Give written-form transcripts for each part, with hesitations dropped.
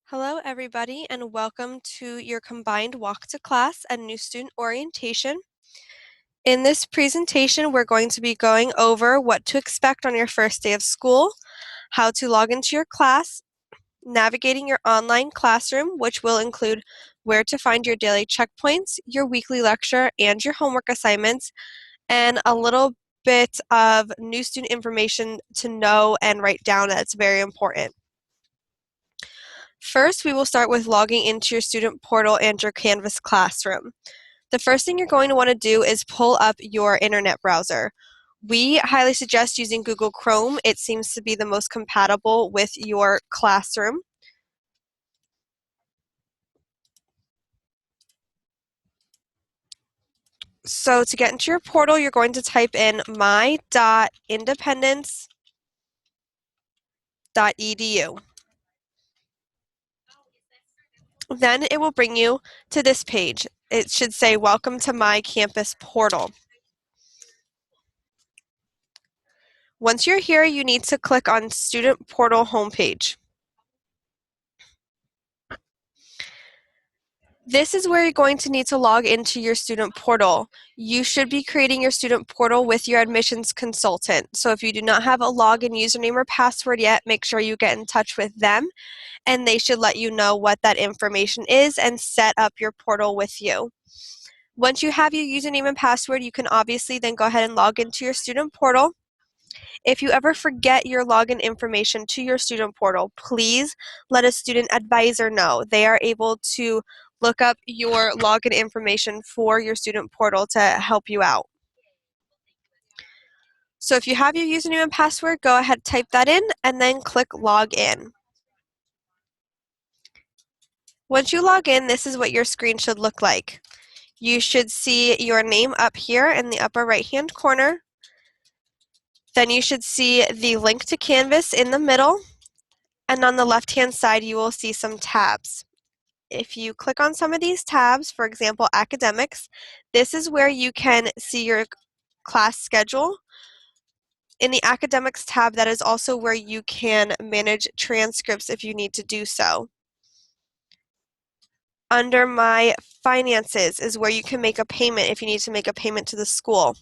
Hello, everybody, and welcome to your combined walk to class and new student orientation. In this presentation, we're going to be going over what to expect on your first day of school, how to log into your class, navigating your online classroom, which will include where to find your daily checkpoints, your weekly lecture, and your homework assignments, and a little bit of new student information to know and write down that's very important. First, we will start with logging into your student portal and your Canvas classroom. The first thing you're going to want to do is pull up your internet browser. We highly suggest using Google Chrome. It seems to be the most compatible with your classroom. So to get into your portal, you're going to type in my.independence.edu. Then it will bring you to this page. It should say, "Welcome to my campus portal." Once you're here, you need to click on Student Portal homepage. This is where you're going to need to log into your student portal. You should be creating your student portal with your admissions consultant. So if you do not have a login username or password yet, make sure you get in touch with them, and they should let you know what that information is and set up your portal with you. Once you have your username and password, you can obviously then go ahead and log into your student portal. If you ever forget your login information to your student portal, please let a student advisor know. They are able to look up your login information for your student portal to help you out. So if you have your username and password, go ahead, type that in, and then click log in. Once you log in, this is what your screen should look like. You should see your name up here in the upper right-hand corner. Then you should see the link to Canvas in the middle, and on the left-hand side, you will see some tabs. If you click on some of these tabs, for example, academics, this is where you can see your class schedule. In the academics tab, that is also where you can manage transcripts if you need to do so. Under my finances is where you can make a payment if you need to make a payment to the school.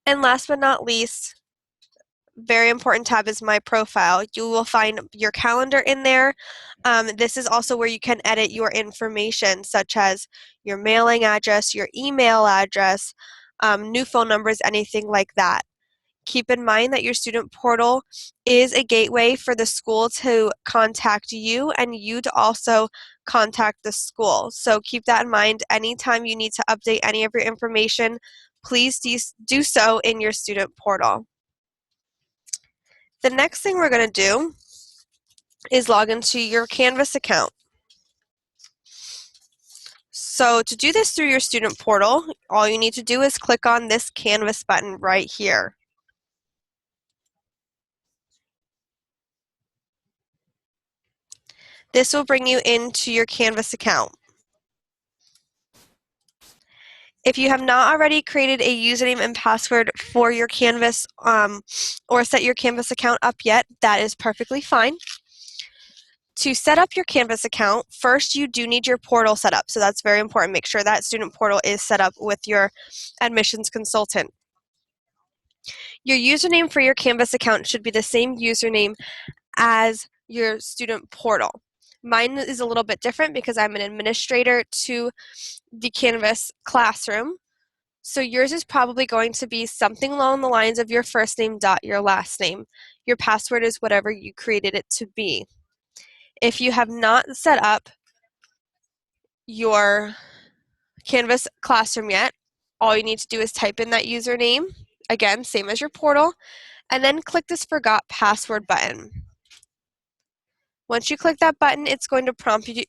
And last but not least, very important tab is my profile. You will find your calendar in there. This is also where you can edit your information, such as your mailing address, your email address, new phone numbers, anything like that. Keep in mind that your student portal is a gateway for the school to contact you and you to also contact the school. So keep that in mind. Anytime you need to update any of your information, please do so in your student portal. The next thing we're going to do is log into your Canvas account. So to do this through your student portal, all you need to do is click on this Canvas button right here. This will bring you into your Canvas account. If you have not already created a username and password for your Canvas or set your Canvas account up yet, that is perfectly fine. To set up your Canvas account, first you do need your portal set up. So that's very important. Make sure that student portal is set up with your admissions consultant. Your username for your Canvas account should be the same username as your student portal. Mine is a little bit different because I'm an administrator to the Canvas classroom. So yours is probably going to be something along the lines of your first name dot your last name. Your password is whatever you created it to be. If you have not set up your Canvas classroom yet, all you need to do is type in that username, again, same as your portal, and then click this Forgot Password button. Once you click that button, it's going to prompt you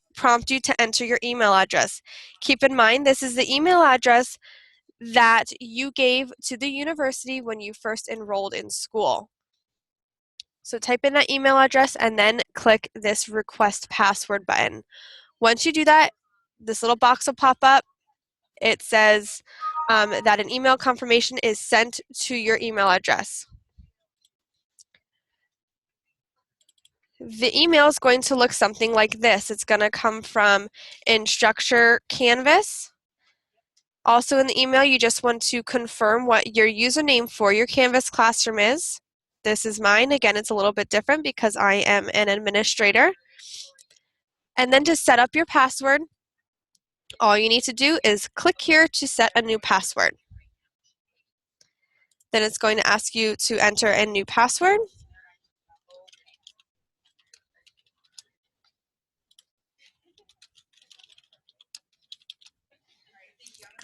to enter your email address. Keep in mind, this is the email address that you gave to the university when you first enrolled in school. So type in that email address and then click this Request Password button. Once you do that, this little box will pop up. It says that an email confirmation is sent to your email address. The email is going to look something like this. It's going to come from Instructure Canvas. Also in the email, you just want to confirm what your username for your Canvas classroom is. This is mine. Again, it's a little bit different because I am an administrator. And then to set up your password, all you need to do is click here to set a new password. Then it's going to ask you to enter a new password.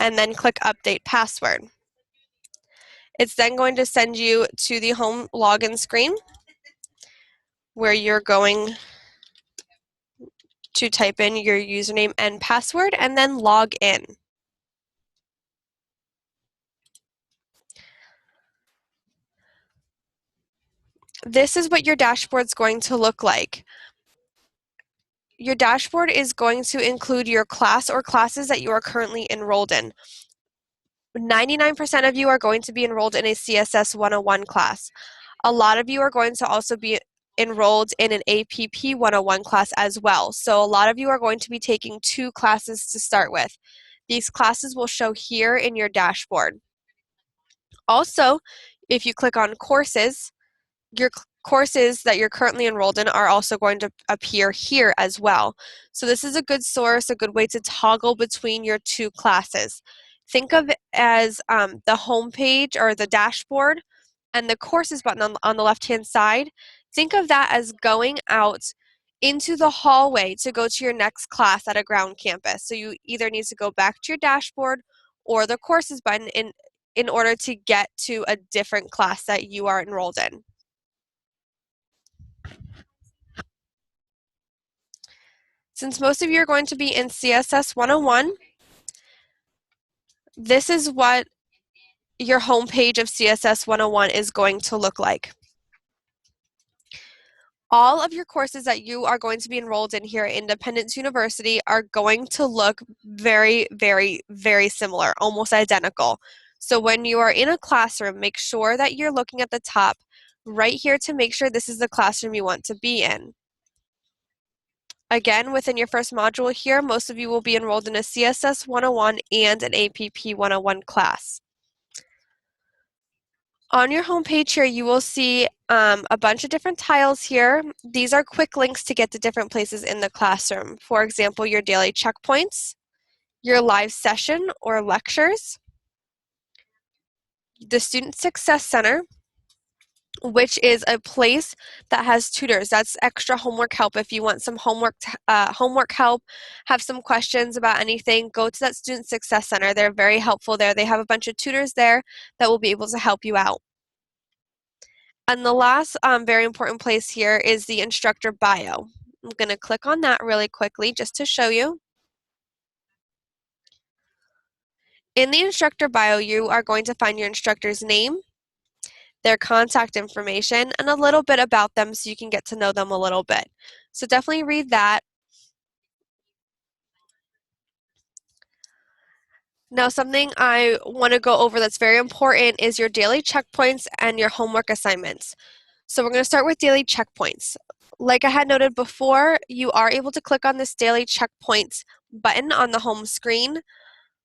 And then click Update Password. It's then going to send you to the home login screen where you're going to type in your username and password and then log in. This is what your dashboard is going to look like. Your dashboard is going to include your class or classes that you are currently enrolled in. 99% of you are going to be enrolled in a CSS 101 class. A lot of you are going to also be enrolled in an APP 101 class as well. So a lot of you are going to be taking 2 classes to start with. These classes will show here in your dashboard. Also, if you click on courses, your courses that you're currently enrolled in are also going to appear here as well. So this is a good source, a good way to toggle between your 2 classes. Think of it as the home page or the dashboard and the courses button on the left-hand side. Think of that as going out into the hallway to go to your next class at a ground campus. So you either need to go back to your dashboard or the courses button in order to get to a different class that you are enrolled in. Since most of you are going to be in CSS 101, this is what your home page of CSS 101 is going to look like. All of your courses that you are going to be enrolled in here at Independence University are going to look very, very, very similar, almost identical. So when you are in a classroom, make sure that you're looking at the top right here to make sure this is the classroom you want to be in. Again, within your first module here, most of you will be enrolled in a CSS 101 and an APP 101 class. On your home page here, you will see a bunch of different tiles here. These are quick links to get to different places in the classroom. For example, your daily checkpoints, your live session or lectures, the Student Success Center, which is a place that has tutors. That's extra homework help. If you want some homework help, have some questions about anything, go to that Student Success Center. They're very helpful there. They have a bunch of tutors there that will be able to help you out. And the last very important place here is the instructor bio. I'm going to click on that really quickly just to show you. In the instructor bio, you are going to find your instructor's name, their contact information, and a little bit about them so you can get to know them a little bit. So definitely read that. Now, something I want to go over that's very important is your daily checkpoints and your homework assignments. So we're going to start with daily checkpoints. Like I had noted before, you are able to click on this daily checkpoints button on the home screen.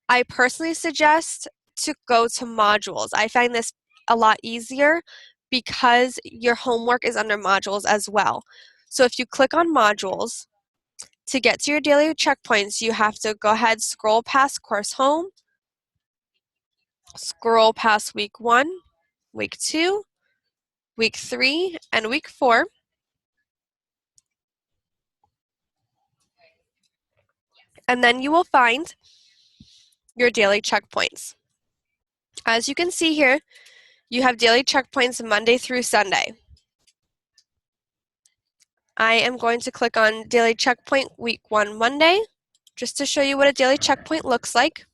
I personally suggest to go to modules. I find this a lot easier because your homework is under modules as well. So if you click on modules, to get to your daily checkpoints, you have to go ahead, scroll past course home, scroll past week 1, week 2, week 3, and week 4. And then you will find your daily checkpoints. As you can see here, you have daily checkpoints Monday through Sunday. I am going to click on daily checkpoint week 1 Monday, just to show you what a daily checkpoint looks like.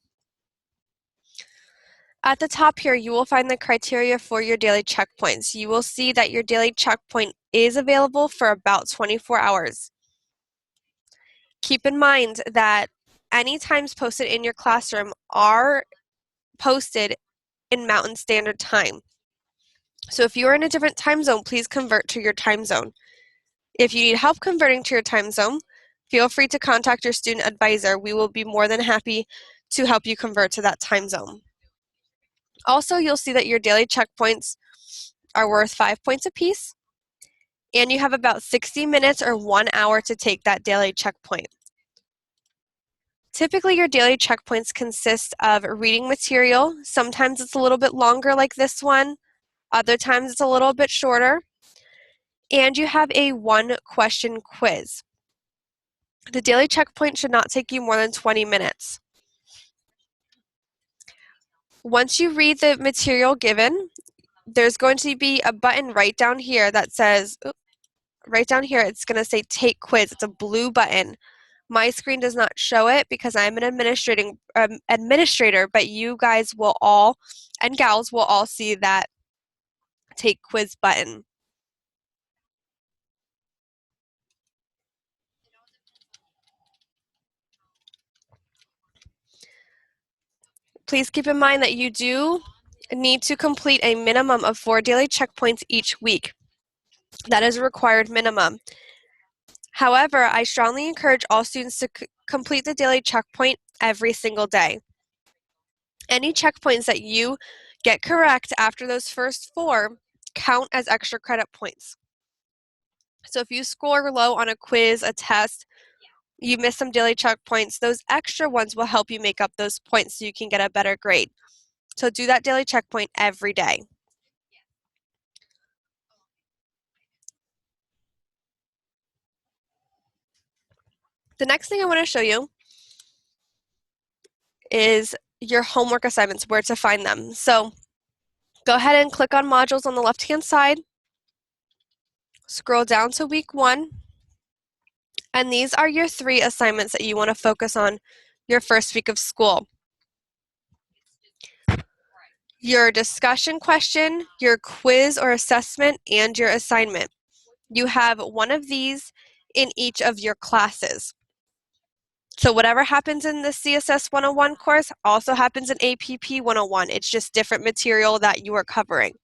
At the top here, you will find the criteria for your daily checkpoints. You will see that your daily checkpoint is available for about 24 hours. Keep in mind that any times posted in your classroom are posted in Mountain Standard Time. So if you are in a different time zone, please convert to your time zone. If you need help converting to your time zone, feel free to contact your student advisor. We will be more than happy to help you convert to that time zone. Also, you'll see that your daily checkpoints are worth 5 points apiece, and you have about 60 minutes or 1 hour to take that daily checkpoint. Typically, your daily checkpoints consist of reading material. Sometimes it's a little bit longer like this one. Other times it's a little bit shorter. And you have a 1-question quiz. The daily checkpoint should not take you more than 20 minutes. Once you read the material given, there's going to be a button right down here that says, right down here, it's going to say Take Quiz. It's a blue button. My screen does not show it because I'm an administrator, but you guys will all, and gals will all see that Take Quiz button. Please keep in mind that you do need to complete a minimum of 4 daily checkpoints each week. That is a required minimum. However, I strongly encourage all students to complete the daily checkpoint every single day. Any checkpoints that you get correct after those first 4 count as extra credit points. So if you score low on a quiz, a test, you miss some daily checkpoints, those extra ones will help you make up those points so you can get a better grade. So do that daily checkpoint every day. The next thing I want to show you is your homework assignments, where to find them. So go ahead and click on modules on the left-hand side. Scroll down to week 1. And these are your 3 assignments that you want to focus on your first week of school. Your discussion question, your quiz or assessment, and your assignment. You have one of these in each of your classes. So whatever happens in the CSS 101 course also happens in APP 101. It's just different material that you are covering.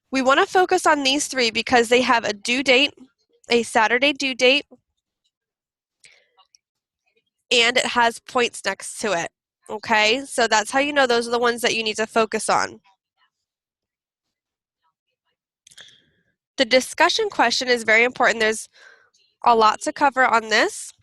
We want to focus on these 3 because they have a due date, a Saturday due date, and it has points next to it. Okay, so that's how you know those are the ones that you need to focus on. The discussion question is very important. There's a lot to cover on this.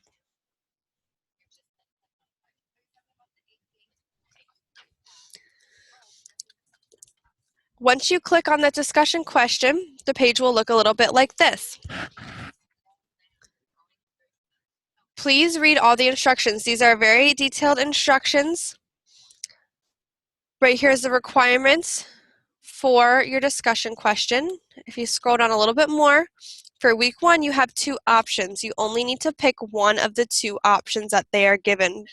Once you click on that discussion question, the page will look a little bit like this. Please read all the instructions. These are very detailed instructions. Right here is the requirements for your discussion question. If you scroll down a little bit more, for week 1, you have 2 options. You only need to pick one of the 2 options that they are given.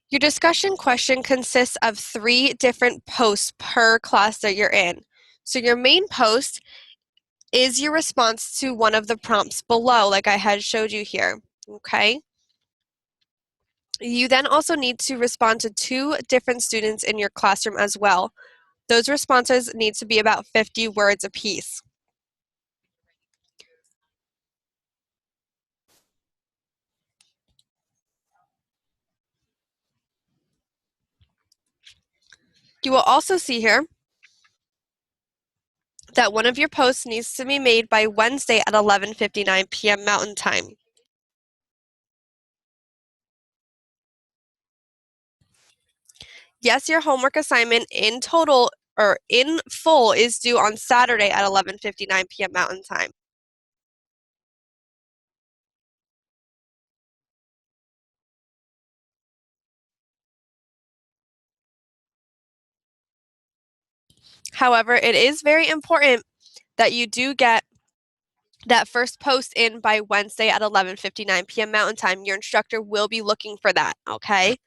Your discussion question consists of 3 different posts per class that you're in. So your main post is your response to one of the prompts below, like I had showed you here, okay? You then also need to respond to 2 different students in your classroom as well. Those responses need to be about 50 words apiece. You will also see here that one of your posts needs to be made by Wednesday at 11:59 p.m. Mountain Time. Yes, your homework assignment in total or in full is due on Saturday at 11:59 p.m. Mountain Time. However, it is very important that you do get that first post in by Wednesday at 11:59 p.m. Mountain Time. Your instructor will be looking for that, okay?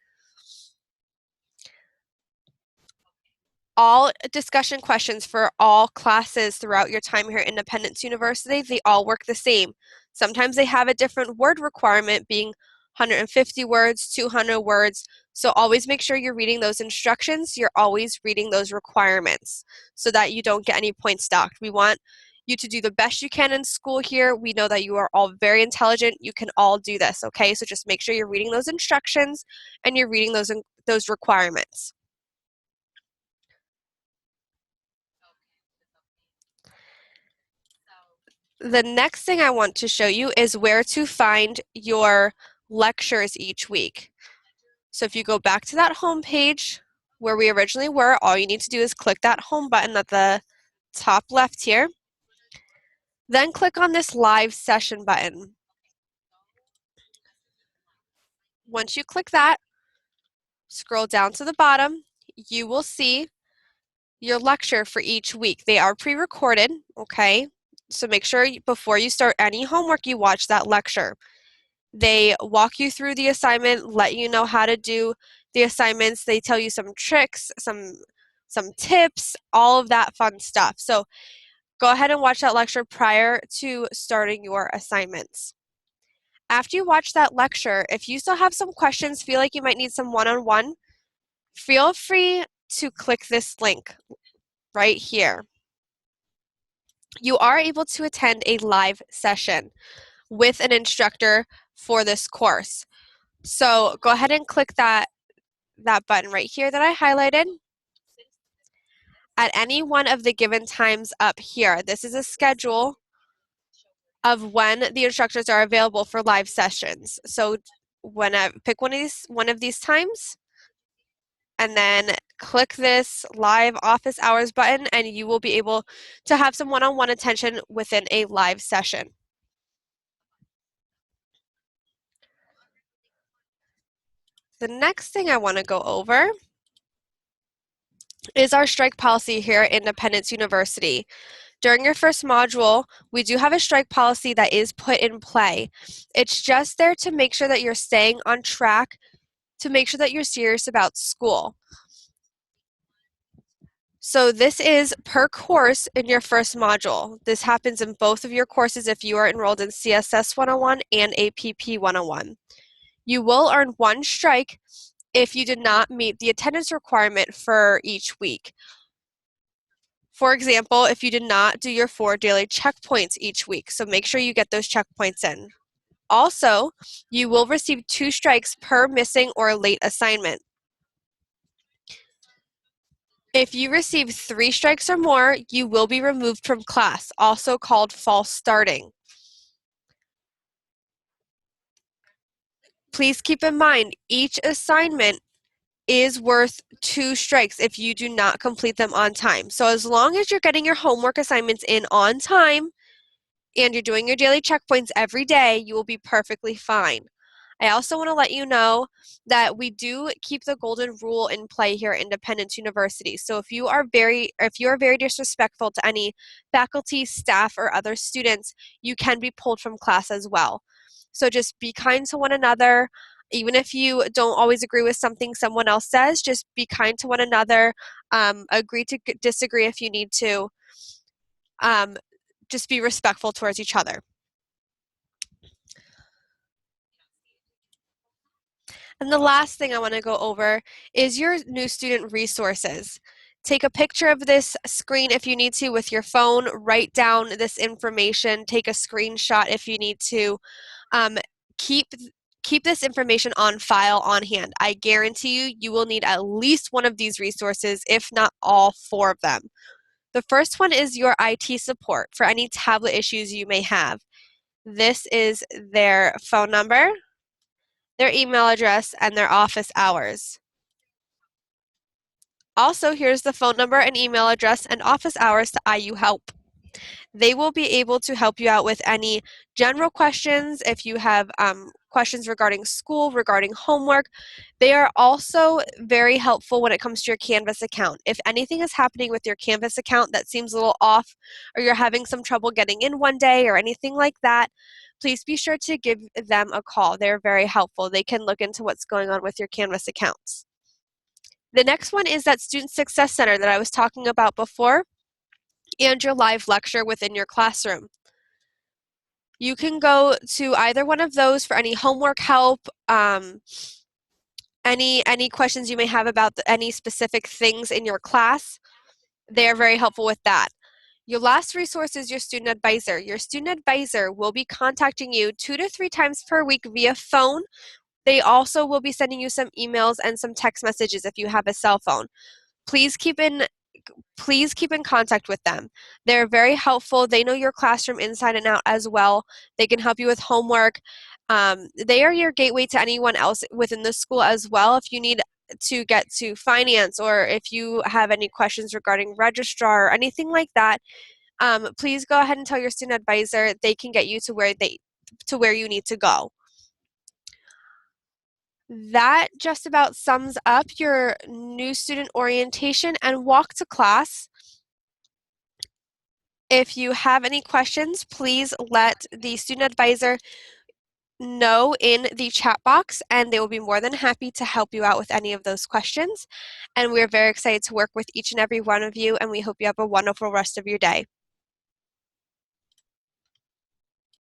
All discussion questions for all classes throughout your time here at Independence University, they all work the same. Sometimes they have a different word requirement being 150 words, 200 words. So always make sure you're reading those instructions. You're always reading those requirements so that you don't get any points docked. We want you to do the best you can in school here. We know that you are all very intelligent. You can all do this, okay? So just make sure you're reading those instructions and you're reading those requirements. The next thing I want to show you is where to find your lectures each week. So if you go back to that home page where we originally were, all you need to do is click that home button at the top left here. Then click on this live session button. Once you click that, scroll down to the bottom, you will see your lecture for each week. They are pre-recorded, okay? So make sure before you start any homework, you watch that lecture. They walk you through the assignment, let you know how to do the assignments. They tell you some tricks, some tips, all of that fun stuff. So go ahead and watch that lecture prior to starting your assignments. After you watch that lecture, if you still have some questions, feel like you might need some one-on-one, feel free to click this link right here. You are able to attend a live session with an instructor for this course. So go ahead and click that button right here that I highlighted. At any one of the given times up here, this is a schedule of when the instructors are available for live sessions. So when I pick one of these times, and then click this live office hours button, and you will be able to have some one-on-one attention within a live session. The next thing I want to go over is our strike policy here at Independence University. During your first module, we do have a strike policy that is put in play. It's just there to make sure that you're staying on track, to make sure that you're serious about school. So this is per course in your first module. This happens in both of your courses if you are enrolled in CSS 101 and APP 101. You will earn 1 strike if you did not meet the attendance requirement for each week. For example, if you did not do your 4 daily checkpoints each week, so make sure you get those checkpoints in. Also, you will receive 2 strikes per missing or late assignment. If you receive 3 strikes or more, you will be removed from class, also called false starting. Please keep in mind, each assignment is worth 2 strikes if you do not complete them on time. So as long as you're getting your homework assignments in on time and you're doing your daily checkpoints every day, you will be perfectly fine. I also want to let you know that we do keep the golden rule in play here at Independence University. So if you are very disrespectful to any faculty, staff, or other students, you can be pulled from class as well. So just be kind to one another. Even if you don't always agree with something someone else says, just be kind to one another. Agree to disagree if you need to. Just be respectful towards each other. And the last thing I want to go over is your new student resources. Take a picture of this screen if you need to with your phone. Write down this information. Take a screenshot if you need to. Keep this information on file on hand. I guarantee you, you will need at least one of these resources, if not all 4 of them. The first one is your IT support for any tablet issues you may have. This is their phone number, their email address, and their office hours. Also, here's the phone number and email address and office hours to IU Help. They will be able to help you out with any general questions if you have questions regarding school, regarding homework. They are also very helpful when it comes to your Canvas account. If anything is happening with your Canvas account that seems a little off, or you're having some trouble getting in one day or anything like that, please be sure to give them a call. They're very helpful. They can look into what's going on with your Canvas accounts. The next one is that Student Success Center that I was talking about before, and your live lecture within your classroom. You can go to either one of those for any homework help, any questions you may have about any specific things in your class. They are very helpful with that. Your last resource is your student advisor. Your student advisor will be contacting you 2 to 3 times per week via phone. They also will be sending you some emails and some text messages if you have a cell phone. Please keep in contact with them. They're very helpful. They know your classroom inside and out as well. They can help you with homework. They are your gateway to anyone else within the school as well. If you need to get to finance, or if you have any questions regarding registrar or anything like that, please go ahead and tell your student advisor. They can get you to where you need to go. That just about sums up your new student orientation and walk to class. If you have any questions, please let the student advisor know in the chat box, and they will be more than happy to help you out with any of those questions. And we're very excited to work with each and every one of you, and we hope you have a wonderful rest of your day.